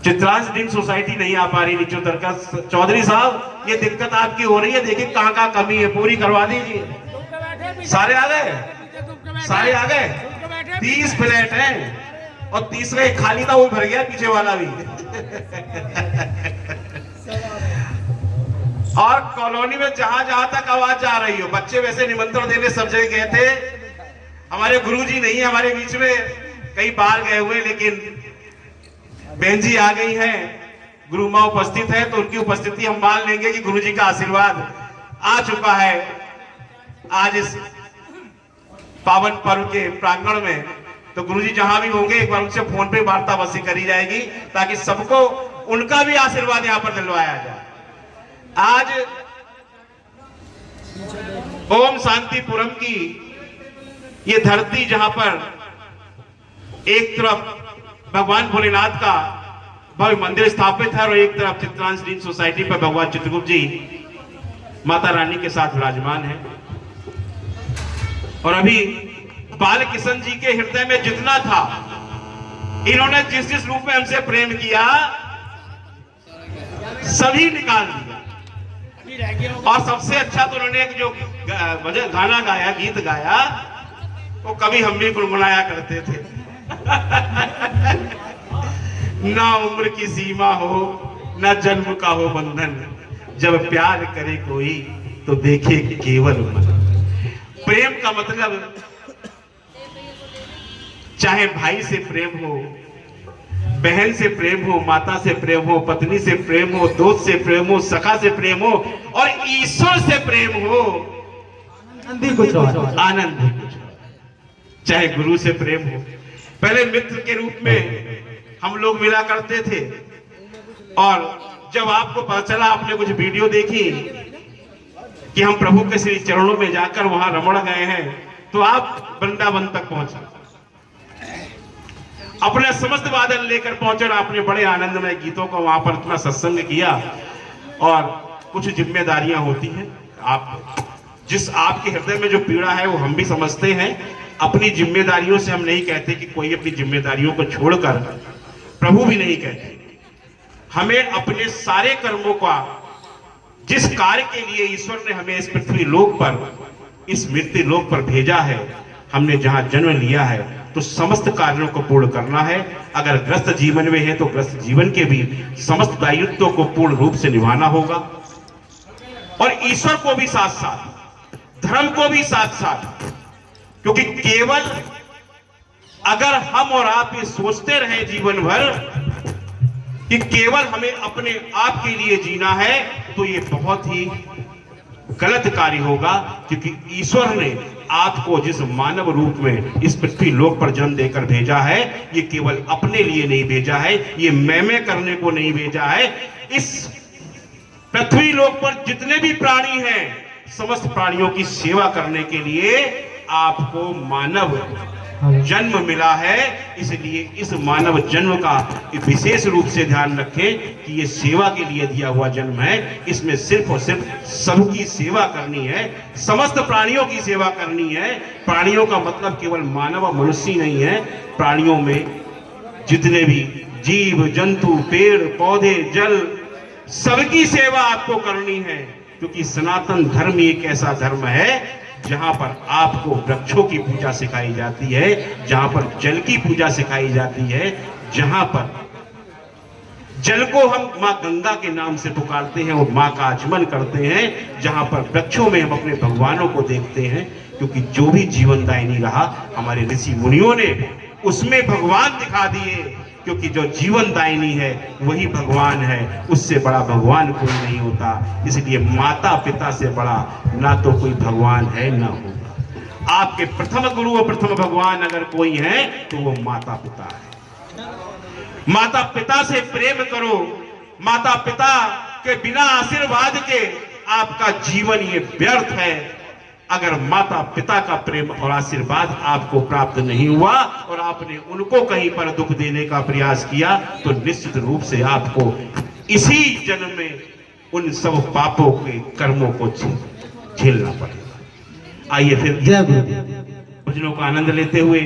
Chitransh dream society नहीं आ पा रही नीचे उतर कर। चौधरी साहब ये दिक्कत आपकी हो रही है, देखिए कहाँ कहाँ कमी है, पूरी करवा दीजिए। सारे आ गए, सारे आ गए। 30 फ्लैट हैं और तीसरा एक खाली था, वो भर गया, पीछे वाला भी। और कॉलोनी में जहां जहां तक आवाज जा रही हो, बच्चे वैसे निमंत्रण देने सब जगह गए थे। हमारे गुरुजी नहीं हमारे बीच में, कई बार गए हुए, लेकिन बहन जी आ गई हैं, गुरु मां उपस्थित है, तो उनकी उपस्थिति हम मान लेंगे कि गुरुजी का आशीर्वाद आ चुका है आज इस पावन पर्व के प्रांगण में। तो गुरुजी जहां भी होंगे एक बार उनसे फोन पे वार्तावसी करी जाएगी, ताकि सबको उनका भी आशीर्वाद यहां पर दिलवाया जाए। आज ओम शांतिपुरम की ये धरती, जहां पर एक तरफ भगवान भोलेनाथ का भव्य मंदिर स्थापित है और एक तरफ चित्रांश ड्रीम सोसाइटी पर भगवान चित्रगुप्त जी माता रानी के साथ विराजमान है। और अभी बाल किशन जी के हृदय में जितना था, इन्होंने जिस जिस रूप में हमसे प्रेम किया, सभी निकाल दिया। और सबसे अच्छा तो उन्होंने एक जो गाना गाया, गीत गाया, वो कभी हम भी गुनगुनाया करते थे। ना उम्र की सीमा हो, ना जन्म का हो बंधन, जब प्यार करे कोई तो देखे केवल मन। प्रेम का मतलब चाहे भाई से प्रेम हो, बहन से प्रेम हो, माता से प्रेम हो, पत्नी से प्रेम हो, दोस्त से प्रेम हो, सखा से प्रेम हो, और ईश्वर से प्रेम हो, आनंद ही कुछ और, आनंद ही कुछ और। चाहे गुरु से प्रेम हो, पहले मित्र के रूप में हम लोग मिला करते थे, और जब आपको पता चला, आपने कुछ वीडियो देखी कि हम प्रभु के श्री चरणों में जाकर वहां रमण गए हैं, तो आप वृंदावन तक पहुंचे, अपने समस्त बादल लेकर पहुंचे और आपने बड़े आनंदमय गीतों को वहां पर इतना सत्संग किया। और कुछ जिम्मेदारियां होती हैं, आप जिस आपके हृदय में जो पीड़ा है वो हम भी समझते हैं। अपनी जिम्मेदारियों से हम नहीं कहते कि कोई अपनी जिम्मेदारियों को छोड़कर, प्रभु भी नहीं कहते। हमें अपने सारे कर्मों का, जिस कार्य के लिए ईश्वर ने हमें इस पृथ्वी लोक पर, इस मृत्यु लोक पर भेजा है, हमने जहां जन्म लिया है, तो समस्त कार्यों को पूर्ण करना है। अगर ग्रस्त जीवन में है तो ग्रस्त जीवन के भी समस्त दायित्वों को पूर्ण रूप से निभाना होगा, और ईश्वर को भी साथ साथ, धर्म को भी साथ साथ। क्योंकि केवल अगर हम और आप ये सोचते रहे जीवन भर कि केवल हमें अपने आप के लिए जीना है, तो ये बहुत ही गलत कार्य होगा। क्योंकि ईश्वर ने आपको जिस मानव रूप में इस पृथ्वी लोक पर जन्म देकर भेजा है, ये केवल अपने लिए नहीं भेजा है, ये मैं करने को नहीं भेजा है। इस पृथ्वी लोक पर जितने भी प्राणी हैं, समस्त प्राणियों की सेवा करने के लिए आपको मानव जन्म मिला है। इसलिए इस मानव जन्म का विशेष रूप से ध्यान रखें कि ये सेवा के लिए दिया हुआ जन्म है। इसमें सिर्फ और सिर्फ सबकी सेवा करनी है, समस्त प्राणियों की सेवा करनी है। प्राणियों का मतलब केवल मानव और मनुष्य नहीं है, प्राणियों में जितने भी जीव जंतु, पेड़ पौधे, जल, सबकी सेवा आपको करनी है। क्योंकि सनातन धर्म एक ऐसा धर्म है जहां पर आपको वृक्षों की पूजा सिखाई जाती है, जहां पर जल की पूजा सिखाई जाती है, जहां पर जल को हम मां गंगा के नाम से पुकारते हैं और मां का आचमन करते हैं, जहां पर वृक्षों में हम अपने भगवानों को देखते हैं। क्योंकि जो भी जीवनदायिनी रहा, हमारे ऋषि मुनियों ने उसमें भगवान दिखा दिए। क्योंकि जो जीवनदायिनी है वही भगवान है, उससे बड़ा भगवान कोई नहीं होता। इसलिए माता पिता से बड़ा ना तो कोई भगवान है ना होगा। आपके प्रथम गुरु और प्रथम भगवान अगर कोई है तो वो माता पिता है। माता पिता से प्रेम करो। माता पिता के बिना आशीर्वाद के आपका जीवन ये व्यर्थ है। अगर माता पिता का प्रेम और आशीर्वाद आपको प्राप्त नहीं हुआ और आपने उनको कहीं पर दुख देने का प्रयास किया, तो निश्चित रूप से आपको इसी जन्म में उन सब पापों के कर्मों को झेलना पड़ेगा। आइए फिर भजनों का आनंद लेते हुए